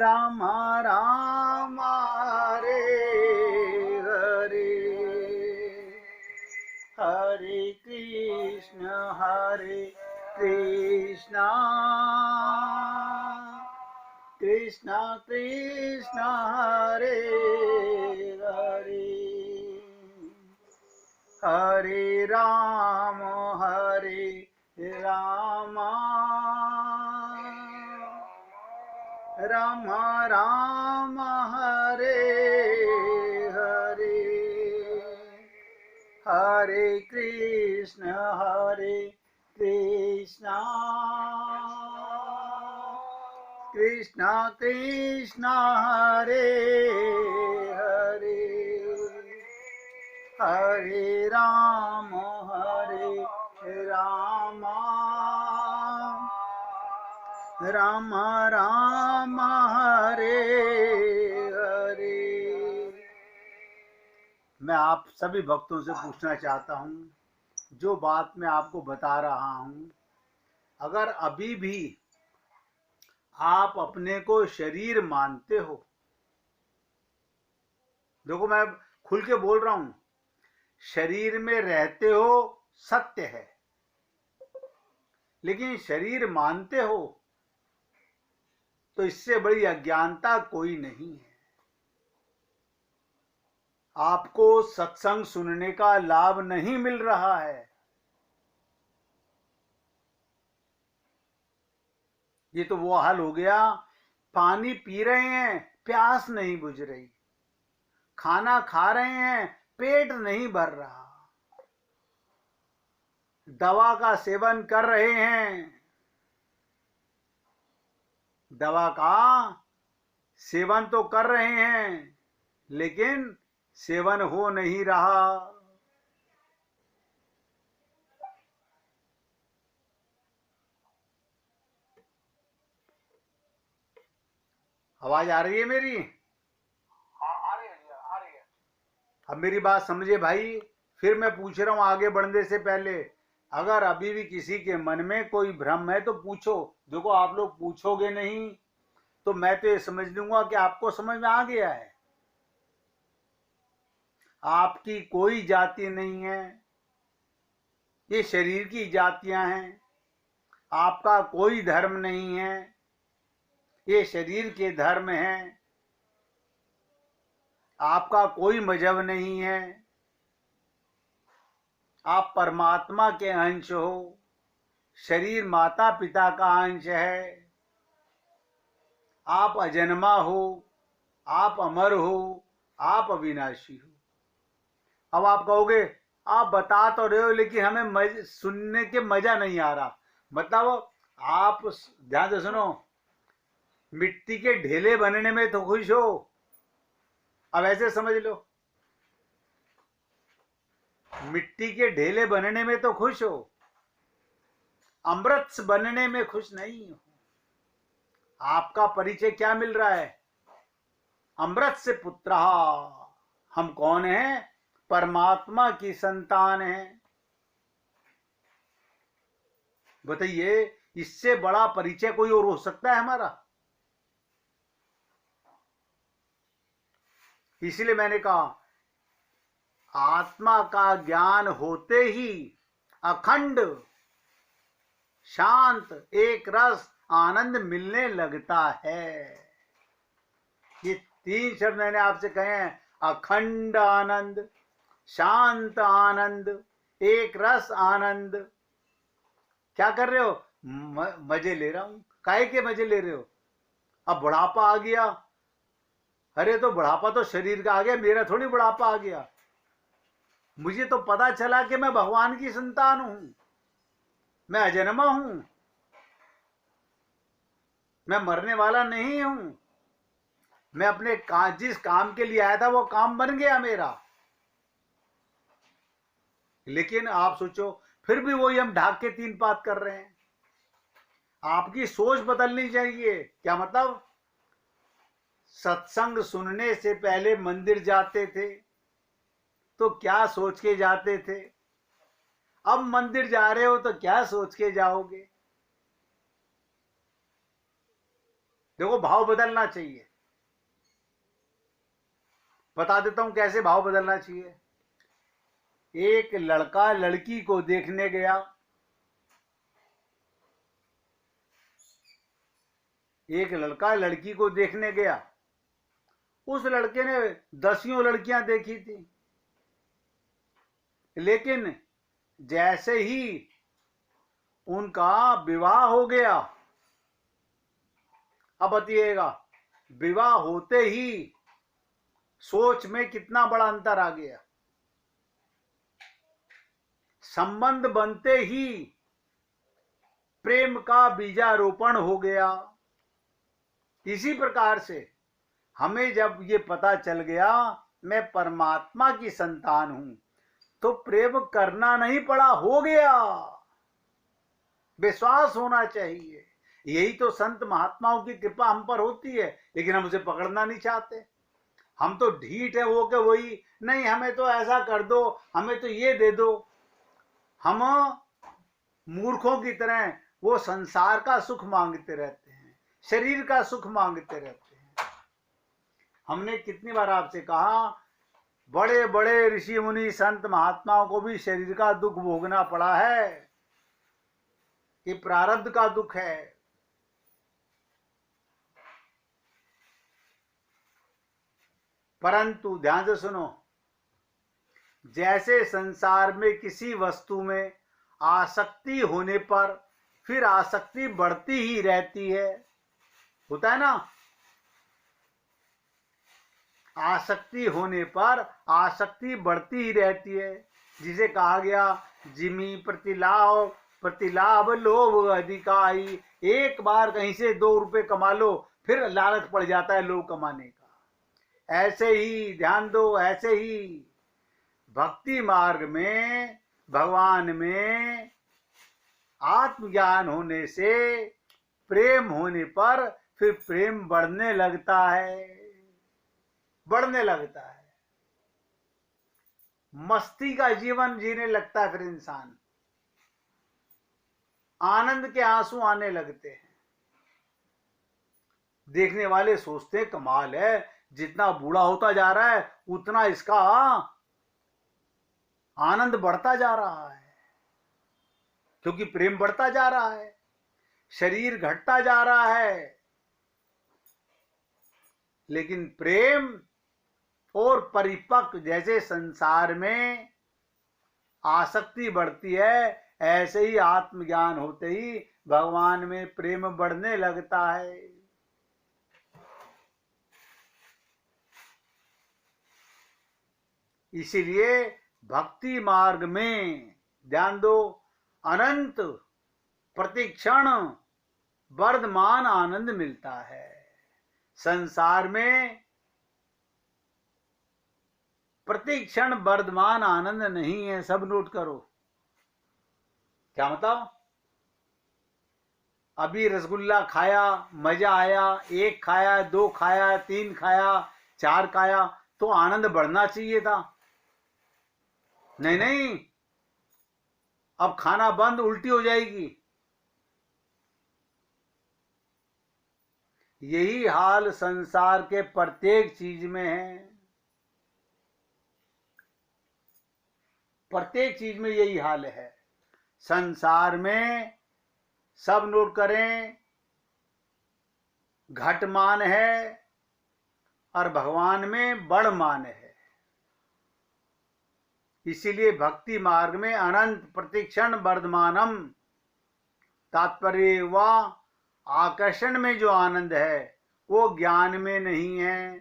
राम राम हरे हरे, हरे कृष्ण कृष्ण कृष्ण हरे हरे, हरे राम राम राम हरे हरे, हरे कृष्ण कृष्ण कृष्ण हरे हरे, हरे राम राम राम हरे हरे। मैं आप सभी भक्तों से पूछना चाहता हूँ, जो बात मैं आपको बता रहा हूँ, अगर अभी भी आप अपने को शरीर मानते हो, देखो मैं खुल के बोल रहा हूँ, शरीर में रहते हो सत्य है, लेकिन शरीर मानते हो तो इससे बड़ी अज्ञानता कोई नहीं है। आपको सत्संग सुनने का लाभ नहीं मिल रहा है, ये तो वो हाल हो गया, पानी पी रहे हैं प्यास नहीं बुझ रही, खाना खा रहे हैं पेट नहीं भर रहा, दवा का सेवन कर रहे हैं, दवा का सेवन तो कर रहे हैं लेकिन सेवन हो नहीं रहा। आवाज आ रही है मेरी? आ रही है, आ रही है। अब मेरी बात समझे भाई, फिर मैं पूछ रहा हूं आगे बढ़ने से पहले, अगर अभी भी किसी के मन में कोई भ्रम है तो पूछो। देखो आप लोग पूछोगे नहीं तो मैं तो ये समझ लूंगा कि आपको समझ में आ गया है। आपकी कोई जाति नहीं है, ये शरीर की जातियां हैं। आपका कोई धर्म नहीं है, ये शरीर के धर्म हैं। आपका कोई मजहब नहीं है, आप परमात्मा के अंश हो। शरीर माता पिता का अंश है। आप अजन्मा हो, आप अमर हो, आप अविनाशी हो। अब आप कहोगे आप बता तो रहे हो लेकिन हमें सुनने के मजा नहीं आ रहा। मतलब आप ध्यान से सुनो, मिट्टी के ढेले बनने में तो खुश हो। अब ऐसे समझ लो, मिट्टी के ढेले बनने में तो खुश हो, अमृत बनने में खुश नहीं हो। आपका परिचय क्या मिल रहा है? अमृत से पुत्र। हम कौन हैं? परमात्मा की संतान हैं। बताइए, इससे बड़ा परिचय कोई और हो सकता है हमारा? इसलिए मैंने कहा, आत्मा का ज्ञान होते ही अखंड शांत एक रस आनंद मिलने लगता है। ये 3 शब्द मैंने आपसे कहे हैं, अखंड आनंद, शांत आनंद, एक रस आनंद। क्या कर रहे हो? मजे ले रहा हूं। काहे के मजे ले रहे हो? अब बुढ़ापा आ गया। अरे तो बुढ़ापा तो शरीर का आ गया, मेरा थोड़ी बुढ़ापा आ गया। मुझे तो पता चला कि मैं भगवान की संतान हूं, मैं अजन्मा हूं, मैं मरने वाला नहीं हूं। मैं अपने जिस काम के लिए आया था वो काम बन गया मेरा। लेकिन आप सोचो, फिर भी वही हम ढाक के 3 बात कर रहे हैं। आपकी सोच बदलनी चाहिए। क्या मतलब? सत्संग सुनने से पहले मंदिर जाते थे तो क्या सोच के जाते थे? अब मंदिर जा रहे हो तो क्या सोच के जाओगे? देखो भाव बदलना चाहिए। बता देता हूं कैसे भाव बदलना चाहिए। एक लड़का लड़की को देखने गया, एक लड़का लड़की को देखने गया। उस लड़के ने 10 लड़कियां देखी थी, लेकिन जैसे ही उनका विवाह हो गया, अब बताइएगा, विवाह होते ही सोच में कितना बड़ा अंतर आ गया। संबंध बनते ही प्रेम का बीजारोपण हो गया। इसी प्रकार से हमें जब ये पता चल गया मैं परमात्मा की संतान हूं, तो प्रेम करना नहीं पड़ा, हो गया। विश्वास होना चाहिए। यही तो संत महात्माओं की कृपा हम पर होती है, लेकिन हम उसे पकड़ना नहीं चाहते। हम तो ढीठ है वो के वही, नहीं हमें तो ऐसा कर दो, हमें तो ये दे दो। हम मूर्खों की तरह वो संसार का सुख मांगते रहते हैं, शरीर का सुख मांगते रहते हैं। हमने कितनी बार आपसे कहा, बड़े बड़े ऋषि मुनि संत महात्माओं को भी शरीर का दुख भोगना पड़ा है। ये प्रारब्ध का दुख है। परंतु ध्यान से सुनो, जैसे संसार में किसी वस्तु में आसक्ति होने पर फिर आसक्ति बढ़ती ही रहती है, होता है ना। आसक्ति होने पर आसक्ति बढ़ती ही रहती है, जिसे कहा गया जिमी प्रतिलाभ प्रतिलाभ लोभ अधिकाई। एक बार कहीं से 2 रुपए कमा लो, फिर लालच पड़ जाता है लोभ कमाने का। ऐसे ही ध्यान दो, ऐसे ही भक्ति मार्ग में भगवान में आत्मज्ञान होने से प्रेम होने पर फिर प्रेम बढ़ने लगता है, बढ़ने लगता है। मस्ती का जीवन जीने लगता है, फिर इंसान आनंद के आंसू आने लगते हैं। देखने वाले सोचते हैं कमाल है, जितना बूढ़ा होता जा रहा है उतना इसका आनंद बढ़ता जा रहा है, क्योंकि प्रेम बढ़ता जा रहा है, शरीर घटता जा रहा है। लेकिन प्रेम और परिपक्व जैसे संसार में आसक्ति बढ़ती है, ऐसे ही आत्मज्ञान होते ही भगवान में प्रेम बढ़ने लगता है। इसीलिए भक्ति मार्ग में ध्यान दो, अनंत प्रतिक्षण वर्धमान आनंद मिलता है। संसार में प्रतिक्षण वर्धमान आनंद नहीं है, सब नोट करो। क्या बताओ? अभी रसगुल्ला खाया, मजा आया, 1 खाया, 2 खाया, 3 खाया, 4 खाया, तो आनंद बढ़ना चाहिए था। नहीं नहीं, अब खाना बंद, उल्टी हो जाएगी। यही हाल संसार के प्रत्येक चीज में है, प्रत्येक चीज में यही हाल है। संसार में सब नोट करें, घट मान है और भगवान में बड़ मान है। इसीलिए भक्ति मार्ग में अनंत प्रतिक्षण वर्धमानम, तात्पर्य वह आकर्षण में जो आनंद है वो ज्ञान में नहीं है।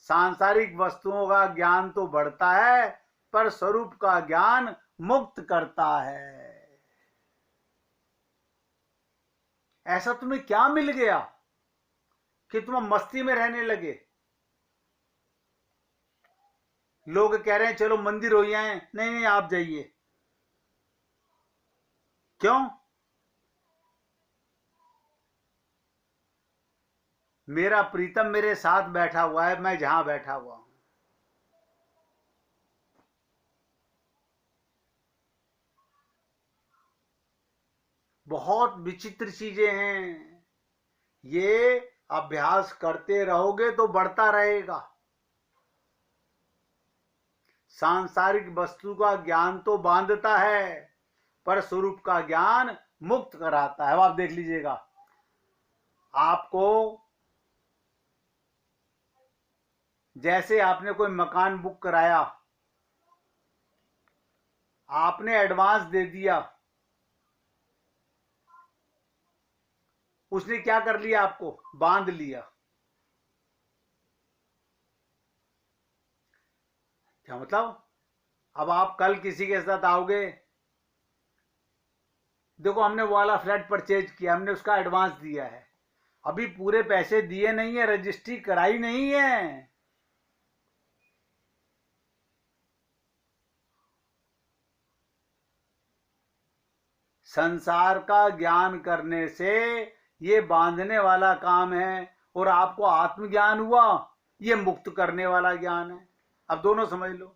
सांसारिक वस्तुओं का ज्ञान तो बढ़ता है, पर स्वरूप का ज्ञान मुक्त करता है। ऐसा तुम्हें क्या मिल गया कि तुम मस्ती में रहने लगे? लोग कह रहे हैं चलो मंदिर हो आए, नहीं नहीं आप जाइए। क्यों? मेरा प्रीतम मेरे साथ बैठा हुआ है, मैं जहां बैठा हुआ हूं। बहुत विचित्र चीजें हैं ये। अभ्यास करते रहोगे तो बढ़ता रहेगा। सांसारिक वस्तु का ज्ञान तो बांधता है, पर स्वरूप का ज्ञान मुक्त कराता है। अब आप देख लीजिएगा, आपको जैसे आपने कोई मकान बुक कराया, आपने एडवांस दे दिया, उसने क्या कर लिया? आपको बांध लिया। क्या मतलब? अब आप कल किसी के साथ आओगे, देखो हमने वो वाला फ्लैट परचेज किया, हमने उसका एडवांस दिया है, अभी पूरे पैसे दिए नहीं है, रजिस्ट्री कराई नहीं है। संसार का ज्ञान करने से ये बांधने वाला काम है, और आपको आत्मज्ञान हुआ, ये मुक्त करने वाला ज्ञान है। अब दोनों समझ लो,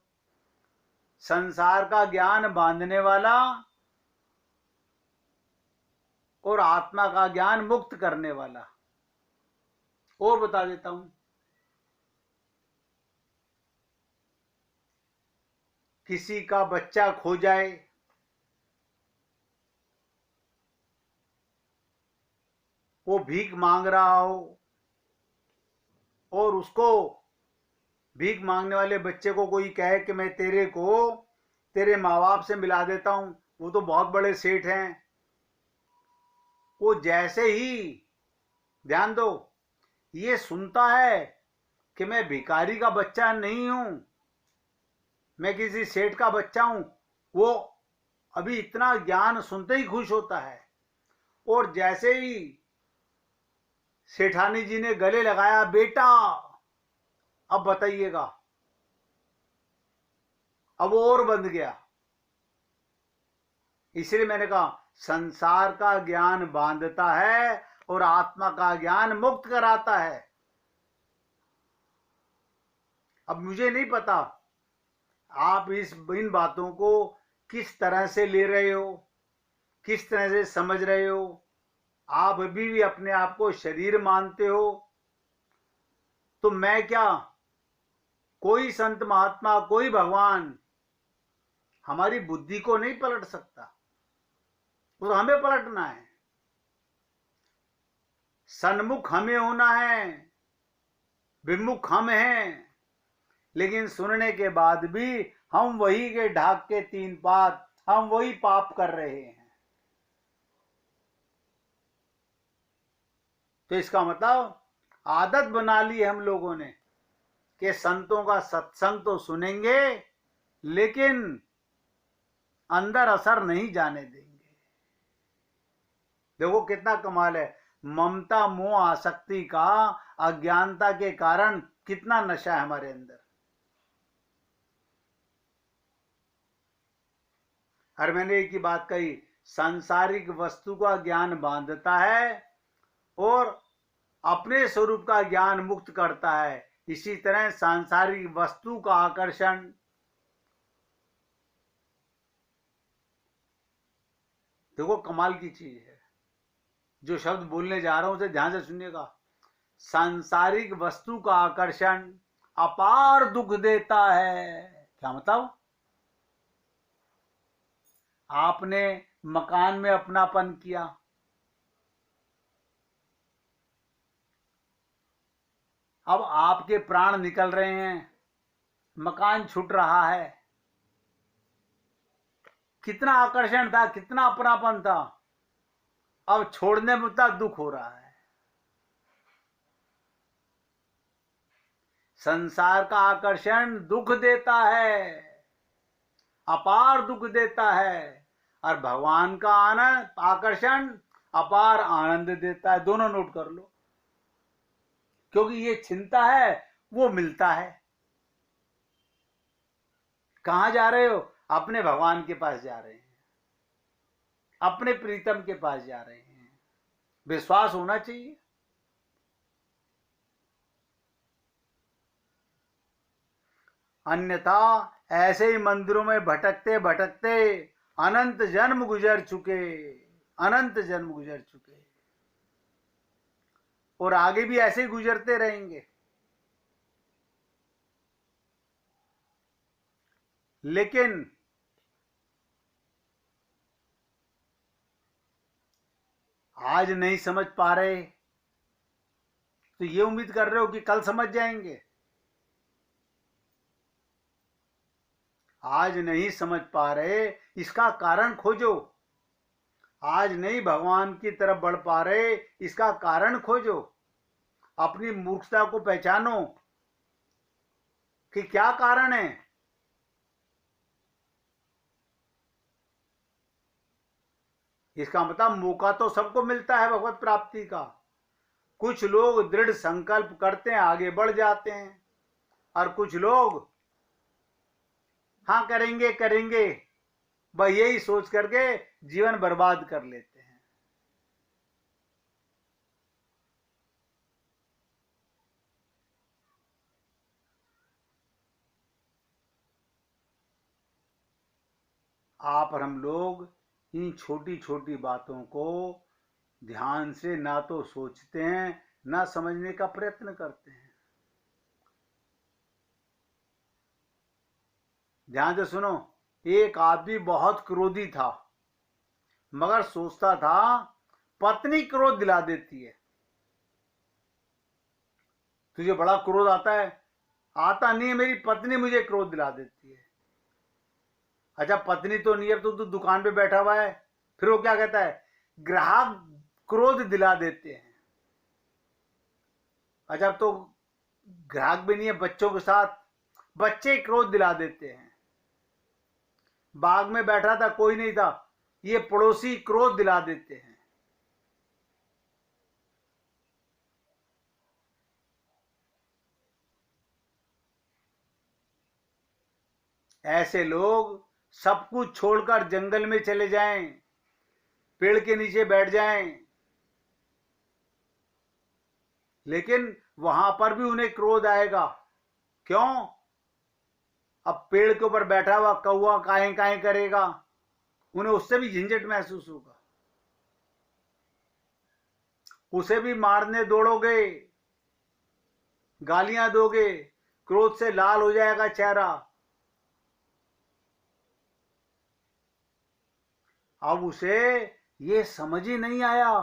संसार का ज्ञान बांधने वाला और आत्मा का ज्ञान मुक्त करने वाला। और बता देता हूं, किसी का बच्चा खो जाए, वो भीख मांग रहा हो, और उसको भीख मांगने वाले बच्चे को कोई कहे कि मैं तेरे को तेरे माँ बाप से मिला देता हूं, वो तो बहुत बड़े सेठ हैं, वो जैसे ही, ध्यान दो, ये सुनता है कि मैं भिखारी का बच्चा नहीं हूं, मैं किसी सेठ का बच्चा हूं, वो अभी इतना ज्ञान सुनते ही खुश होता है। और जैसे ही सेठानी जी ने गले लगाया, बेटा, अब बताइएगा, अब वो और बंध गया। इसलिए मैंने कहा, संसार का ज्ञान बांधता है और आत्मा का ज्ञान मुक्त कराता है। अब मुझे नहीं पता आप इन बातों को किस तरह से ले रहे हो, किस तरह से समझ रहे हो। आप अभी भी अपने आप को शरीर मानते हो, तो मैं क्या, कोई संत महात्मा, कोई भगवान हमारी बुद्धि को नहीं पलट सकता, तो हमें पलटना है। सन्मुख हमें होना है, विमुख हम हैं, लेकिन सुनने के बाद भी हम वही के ढाक के तीन पात, हम वही पाप कर रहे हैं। तो इसका मतलब आदत बना ली हम लोगों ने कि संतों का सत्संग तो सुनेंगे, लेकिन अंदर असर नहीं जाने देंगे। देखो कितना कमाल है, ममता मोह आसक्ति का अज्ञानता के कारण कितना नशा है हमारे अंदर। और मैंने एक ही बात कही, सांसारिक वस्तु का ज्ञान बांधता है और अपने स्वरूप का ज्ञान मुक्त करता है। इसी तरह सांसारिक वस्तु का आकर्षण, देखो कमाल की चीज है। जो शब्द बोलने जा रहा हूं उसे ध्यान से सुनिएगा। सांसारिक वस्तु का आकर्षण अपार दुख देता है। क्या मतलब? आपने मकान में अपनापन किया, अब आपके प्राण निकल रहे हैं, मकान छूट रहा है, कितना आकर्षण था, कितना अपनापन था, अब छोड़ने में उतना दुख हो रहा है। संसार का आकर्षण दुख देता है, अपार दुख देता है, और भगवान का आनंद आकर्षण अपार आनंद देता है। दोनों नोट कर लो, क्योंकि ये छिनता है, वो मिलता है। कहां जा रहे हो? अपने भगवान के पास जा रहे हैं, अपने प्रीतम के पास जा रहे हैं। विश्वास होना चाहिए। अन्यथा ऐसे ही मंदिरों में भटकते भटकते अनंत जन्म गुजर चुके, अनंत जन्म गुजर चुके। और आगे भी ऐसे ही गुजरते रहेंगे। लेकिन आज नहीं समझ पा रहे तो ये उम्मीद कर रहे हो कि कल समझ जाएंगे। आज नहीं समझ पा रहे, इसका कारण खोजो। आज नहीं भगवान की तरफ बढ़ पा रहे, इसका कारण खोजो। अपनी मूर्खता को पहचानो कि क्या कारण है। इसका मतलब मौका तो सबको मिलता है भगवत प्राप्ति का। कुछ लोग दृढ़ संकल्प करते हैं, आगे बढ़ जाते हैं, और कुछ लोग हाँ करेंगे करेंगे बस यही सोच करके जीवन बर्बाद कर लेते हैं। आप और हम लोग इन छोटी छोटी बातों को ध्यान से ना तो सोचते हैं, ना समझने का प्रयत्न करते हैं। ध्यान से सुनो। एक आदमी बहुत क्रोधी था, मगर सोचता था पत्नी क्रोध दिला देती है। तुझे बड़ा क्रोध आता है? आता नहीं है, मेरी पत्नी मुझे क्रोध दिला देती है। अच्छा, पत्नी तो नहीं है, तो तू दुकान पे बैठा हुआ है। फिर वो क्या कहता है? ग्राहक क्रोध दिला देते हैं। अच्छा, अब तो ग्राहक भी नहीं है, बच्चों के साथ बच्चे क्रोध दिला देते हैं। बाग में बैठा था, कोई नहीं था, ये पड़ोसी क्रोध दिला देते हैं। ऐसे लोग सब कुछ छोड़कर जंगल में चले जाएं, पेड़ के नीचे बैठ जाएं, लेकिन वहां पर भी उन्हें क्रोध आएगा। क्यों? अब पेड़ के ऊपर बैठा हुआ कौवा काहे काहे करेगा, उन्हें उससे भी झंझट महसूस होगा। उसे भी मारने दौड़ोगे, गालियां दोगे, क्रोध से लाल हो जाएगा चेहरा। अब उसे ये समझ ही नहीं आया।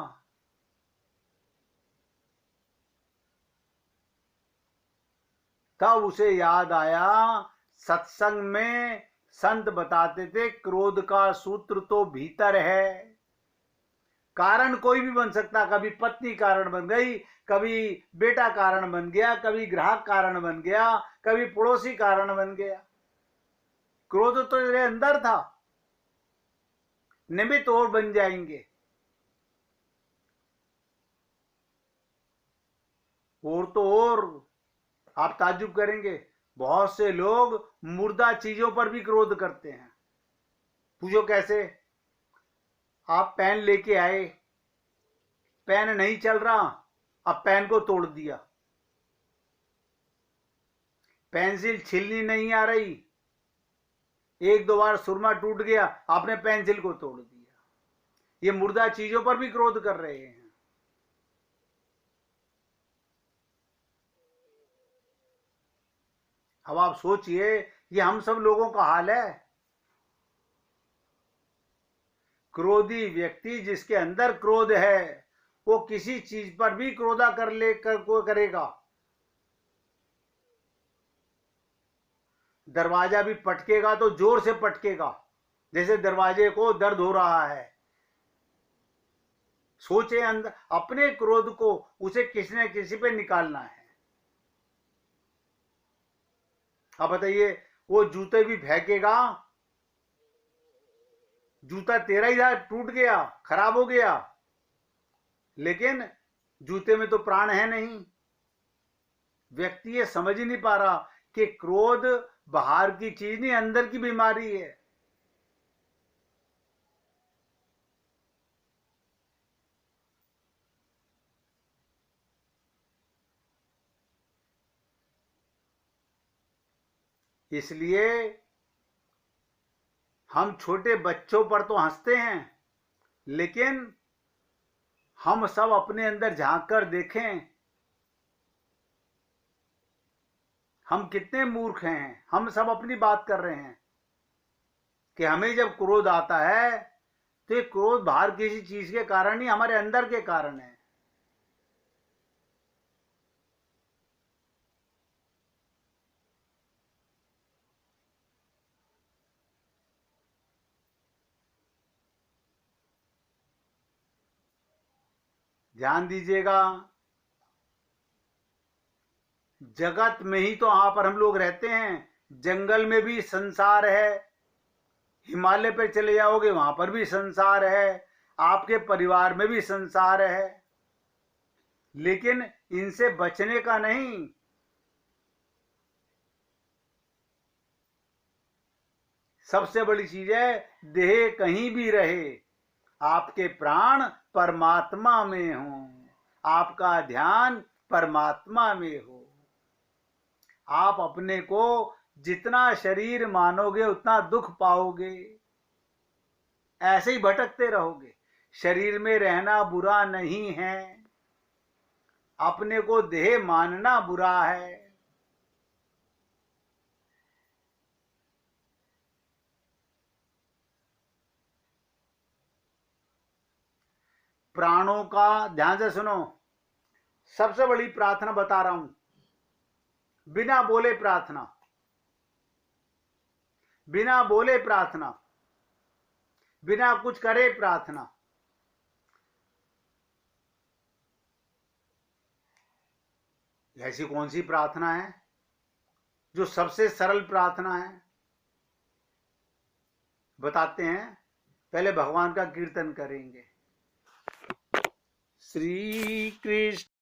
तब उसे याद आया, सत्संग में संत बताते थे क्रोध का सूत्र तो भीतर है। कारण कोई भी बन सकता, कभी पत्नी कारण बन गई, कभी बेटा कारण बन गया, कभी ग्राहक कारण बन गया, कभी पड़ोसी कारण बन गया। क्रोध तो तेरे अंदर था, निमित्त और बन जाएंगे। और तो और आप ताज्जुब करेंगे, बहुत से लोग मुर्दा चीजों पर भी क्रोध करते हैं। पूछो कैसे? आप पेन लेके आए, पेन नहीं चल रहा, अब पेन को तोड़ दिया। पेंसिल छीलनी नहीं आ रही, एक दो बार सुरमा टूट गया, आपने पेंसिल को तोड़ दिया। ये मुर्दा चीजों पर भी क्रोध कर रहे हैं। अब आप सोचिए, ये हम सब लोगों का हाल है। क्रोधी व्यक्ति जिसके अंदर क्रोध है, वो किसी चीज पर भी क्रोधा कर लेकर को करेगा। दरवाजा भी पटकेगा तो जोर से पटकेगा, जैसे दरवाजे को दर्द हो रहा है। सोचे अंदर अपने क्रोध को, उसे किसी न किसी पे निकालना है। अब बताइए, वो जूते भी फेंकेगा, जूता तेरा ही था, टूट गया, खराब हो गया, लेकिन जूते में तो प्राण है नहीं। व्यक्ति ये समझ ही नहीं पा रहा कि क्रोध बाहर की चीज नहीं, अंदर की बीमारी है। इसलिए हम छोटे बच्चों पर तो हंसते हैं, लेकिन हम सब अपने अंदर झांक कर देखें, हम कितने मूर्ख हैं। हम सब अपनी बात कर रहे हैं कि हमें जब क्रोध आता है तो ये क्रोध बाहर किसी चीज के कारण नहीं, हमारे अंदर के कारण है। ध्यान दीजिएगा, जगत में ही तो यहां पर हम लोग रहते हैं। जंगल में भी संसार है, हिमालय पे चले जाओगे वहां पर भी संसार है, आपके परिवार में भी संसार है, लेकिन इनसे बचने का नहीं। सबसे बड़ी चीज है, देह कहीं भी रहे, आपके प्राण परमात्मा में हो, आपका ध्यान परमात्मा में हो। आप अपने को जितना शरीर मानोगे उतना दुख पाओगे, ऐसे ही भटकते रहोगे। शरीर में रहना बुरा नहीं है, अपने को देह मानना बुरा है। प्राणों का ध्यान से सुनो, सबसे बड़ी प्रार्थना बता रहा हूं, बिना बोले प्रार्थना, बिना बोले प्रार्थना, बिना कुछ करे प्रार्थना। ऐसी कौन सी प्रार्थना है जो सबसे सरल प्रार्थना है? बताते हैं, पहले भगवान का कीर्तन करेंगे। श्री कृष्ण